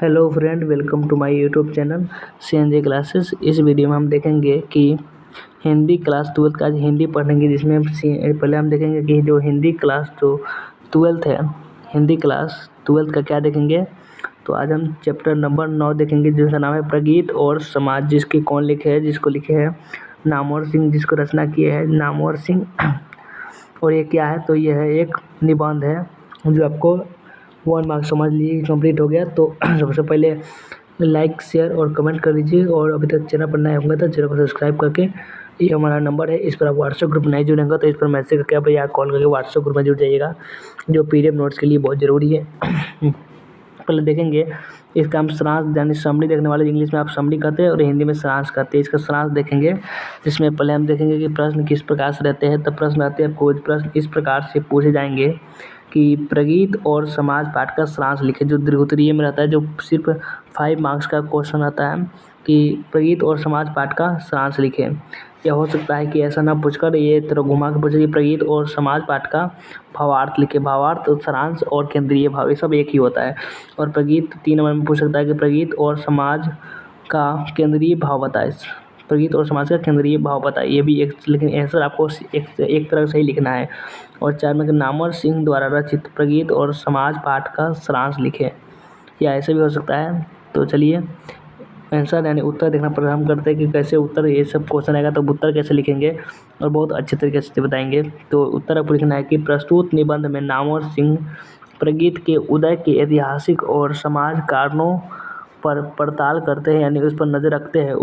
Hello friend, welcome to my YouTube channel CNJ classes. इस video में हम देखेंगे कि हिंदी क्लास 12 का आज हिंदी पढ़ेंगे, जिसमें पहले हम देखेंगे कि जो हिंदी क्लास जो 12th है, हिंदी क्लास 12th का क्या देखेंगे। तो आज हम चैप्टर नंबर 9 देखेंगे, जिसका नाम है प्रगीत और समाज, जिसकी कौन लिखे है, जिसको लिखे हैं नामवर सिंह, जिसको रचना किए हैं नामवर सिंह। और ये क्या है, तो यह है एक निबंध है जो आपको 1 मार्क्स समझ लीजिए कंप्लीट हो गया। तो सबसे पहले लाइक शेयर और कमेंट कर दीजिए, और अभी तक चैनल पर नए होंगे तो चैनल को सब्सक्राइब करके, ये हमारा नंबर है, इस पर आप व्हाट्सएप ग्रुप नहीं जुड़ेंगे तो इस पर मैसेज करके आप या कॉल करके व्हाट्सएप ग्रुप में जुड़ जाइएगा, जो PDF नोट्स के लिए बहुत ज़रूरी है। पहले देखेंगे इसका हम सारांश यानी समरी देखने वाले, इंग्लिश में आप समरी कहते हैं और हिंदी में सारांश कहते हैं। इसका सारांश देखेंगे, जिसमें पहले हम देखेंगे कि प्रश्न किस प्रकार से रहते हैं। तो प्रश्न रहते हैं, कोई प्रश्न इस प्रकार से पूछे जाएंगे कि प्रगीत और समाज पाठ का सारांश लिखे, जो दीर्घोत्तरीय में रहता है, जो सिर्फ 5 मार्क्स का क्वेश्चन आता है कि प्रगीत और समाज पाठ का सारांश लिखे। यह हो सकता है कि ऐसा ना पूछकर ये तरह घुमा के पूछे कि प्रगीत और समाज पाठ का भावार्थ लिखे। भावार्थ, सारांश और केंद्रीय भाव, ये सब एक ही होता है। और प्रगीत 3 नंबर में पूछ सकता है कि प्रगीत और समाज का केंद्रीय भाव बताए। प्रगीत और समाज का केंद्रीय भाव बताए, ये भी एक, लेकिन आंसर आपको एक तरह से ही लिखना है। और 4 में नामवर सिंह द्वारा रचित प्रगीत और समाज पाठ का सारांश लिखे, या ऐसे भी हो सकता है। तो चलिए आंसर यानी उत्तर देखना प्रारंभ करते हैं कि कैसे उत्तर, ये सब क्वेश्चन आएगा तो उत्तर कैसे लिखेंगे, और बहुत अच्छे तरीके से बताएंगे। तो उत्तर आपको लिखना है कि प्रस्तुत निबंध में नामवर सिंह प्रगीत के उदय के ऐतिहासिक और समाज कारणों पर पड़ताल करते हैं, यानी उस पर नज़र रखते हैं।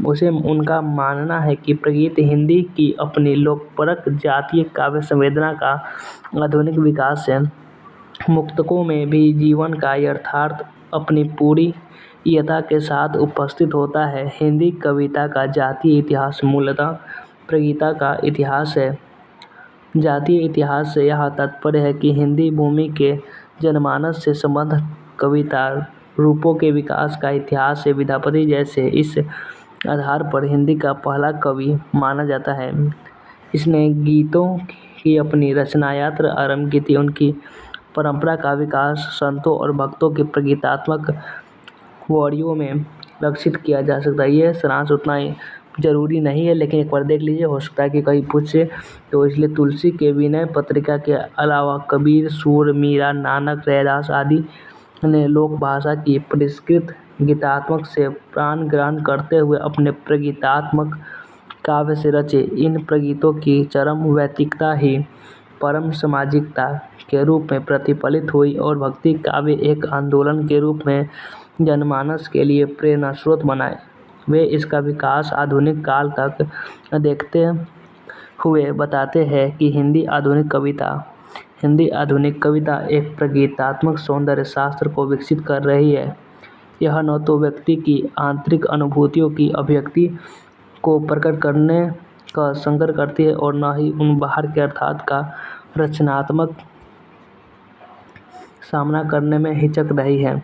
उसे उनका मानना है कि प्रगीत हिंदी की अपनी लोकपरक जातीय काव्य संवेदना का आधुनिक विकास है। मुक्तकों में भी जीवन का यथार्थ अपनी पूरी यथा के साथ उपस्थित होता है। हिंदी कविता का जातीय इतिहास मूलतः प्रगीता का इतिहास है। जातीय इतिहास से यह तात्पर्य है कि हिंदी भूमि के जनमानस से संबद्ध कविता रूपों के विकास का इतिहास है। विद्यापति जैसे इस आधार पर हिंदी का पहला कवि माना जाता है। इसने गीतों की अपनी रचना यात्रा आरंभ की थी। उनकी परंपरा का विकास संतों और भक्तों के प्रगीतात्मक वाणियों में लक्षित किया जा सकता है। यह सारांश उतना ही जरूरी नहीं है, लेकिन एक बार देख लीजिए, हो सकता है कि कहीं पूछे। तो इसलिए तुलसी के विनय पत्रिका के अलावा कबीर, सूर, मीरा, नानक, रैदास आदि ने लोक भाषा की परिष्कृत गीतात्मक से प्राण ग्रहण करते हुए अपने प्रगीतात्मक काव्य से रचे। इन प्रगीतों की चरम वैतिकता ही परम सामाजिकता के रूप में प्रतिफलित हुई, और भक्ति काव्य एक आंदोलन के रूप में जनमानस के लिए प्रेरणा स्रोत बनाए। वे इसका विकास आधुनिक काल तक देखते हुए बताते हैं कि हिंदी आधुनिक कविता एक प्रगीतात्मक सौंदर्य शास्त्र को विकसित कर रही है। यह न तो व्यक्ति की आंतरिक अनुभूतियों की अभिव्यक्ति को प्रकट करने का संकर करती है, और न ही उन बाहर के अर्थात का रचनात्मक सामना करने में हिचक रही है।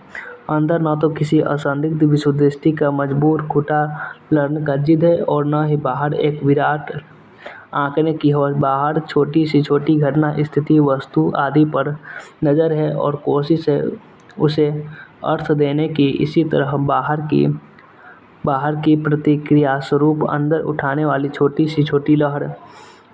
अंदर न तो किसी असंदिग्ध विशुद्धिष्टि का मजबूर खुटा लड़ने का जिद है, और न ही बाहर एक विराट आंकने की होड़। बाहर छोटी सी छोटी घटना, स्थिति, वस्तु आदि पर नज़र है और कोशिश है उसे अर्थ देने की। इसी तरह बाहर की प्रतिक्रिया स्वरूप अंदर उठाने वाली छोटी सी छोटी लहर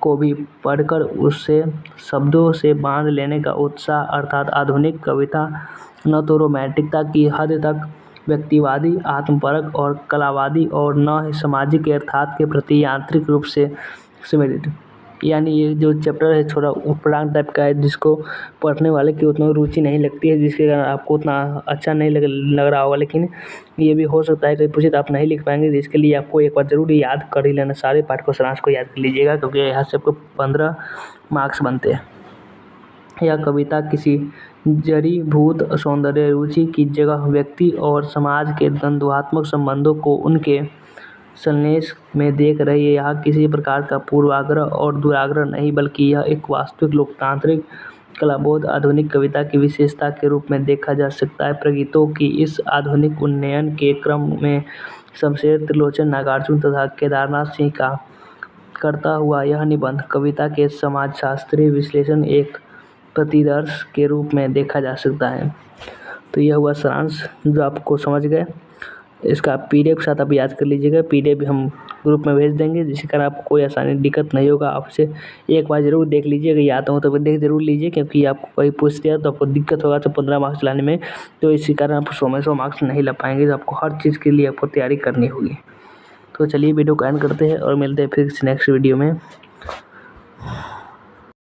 को भी पढ़कर उससे शब्दों से बांध लेने का उत्साह, अर्थात आधुनिक कविता न तो रोमांटिकता की हद तक व्यक्तिवादी, आत्मपरक और कलावादी, और न ही सामाजिक अर्थात के प्रति यांत्रिक रूप से सीमित। यानी ये जो चैप्टर है थोड़ा उपरांत टाइप का है, जिसको पढ़ने वाले की उतना रुचि नहीं लगती है, जिसके कारण आपको उतना अच्छा नहीं लग रहा होगा। लेकिन ये भी हो सकता है कहीं पूछे तो आप नहीं लिख पाएंगे। इसके लिए आपको एक बार ज़रूर याद कर ही लेना, सारे पाठ को, सारांश को याद कर लीजिएगा, क्योंकि यहाँ से आपको 15 मार्क्स बनते हैं। यह कविता किसी जड़ीभूत सौंदर्य रुचि की जगह व्यक्ति और समाज के द्वंद्वात्मक संबंधों को उनके संश्लेष में देख रही है। यह किसी प्रकार का पूर्वाग्रह और दुराग्रह नहीं, बल्कि यह एक वास्तविक लोकतांत्रिक कलाबोध आधुनिक कविता की विशेषता के रूप में देखा जा सकता है। प्रगीतों की इस आधुनिक उन्नयन के क्रम में शमशेर, त्रिलोचन, नागार्जुन तथा केदारनाथ सिंह का करता हुआ यह निबंध कविता के समाजशास्त्रीय विश्लेषण एक प्रतिदर्श के रूप में देखा जा सकता है। तो यह हुआ सारांश जो आपको समझ गए। इसका PDF के साथ आप याद कर लीजिएगा। PDF भी हम ग्रुप में भेज देंगे, जिसके कारण आपको कोई आसानी दिक्कत नहीं होगा। आपसे एक बार ज़रूर देख लीजिए, अगर याद हो तो देख ज़रूर लीजिए, क्योंकि आपको कोई पूछ दिया तो आपको दिक्कत होगा तो 15 मार्क्स लाने में, तो इसी कारण आप 100 में 100 मार्क्स नहीं ला पाएंगे। तो आपको हर चीज़ के लिए आपको तैयारी करनी होगी। तो चलिए वीडियो को एंड करते हैं और मिलते हैं फिर नेक्स्ट वीडियो में।